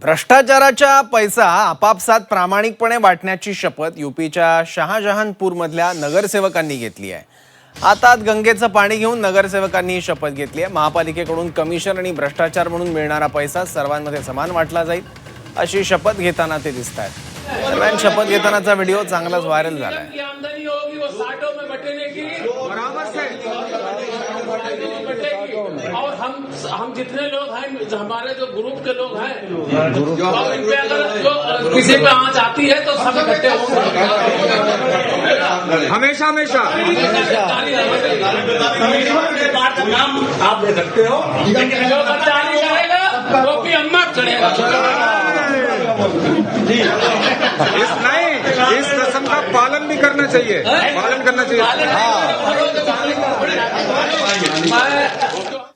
भ्रष्टाचाराचा पैसा आपापसात प्रामाणिकपणे वाटण्याची शपथ यूपीच्या शहाजहानपूरमधल्या नगरसेवकांनी घेतली आहे। हातात गंगेचं पाणी घेऊन नगरसेवकांनी ही शपथ घेतली आहे। महापालिकेकडून कमिशन आणि भ्रष्टाचार म्हणून मिळणारा पैसा सर्वांमध्ये समान वाटला जाईल अशी शपथ घेताना ते दिसतात। दरम्यान शपथ घेतानाचा व्हिडिओ चांगलाच व्हायरल झालाय। और हम जितने लोग हैं, हमारे जो ग्रुप के लोग हैं, और इन पे अगर जो किसी पे आँच आती है तो सब इकट्ठे होंगे। हमेशा हमेशा बात का काम आप दे सकते हो, लेकिन जो बच्चा नहीं करेगा वो भी अम्मा चढ़ेगा। इस कसम का पालन भी करना चाहिए, पालन करना चाहिए। मैं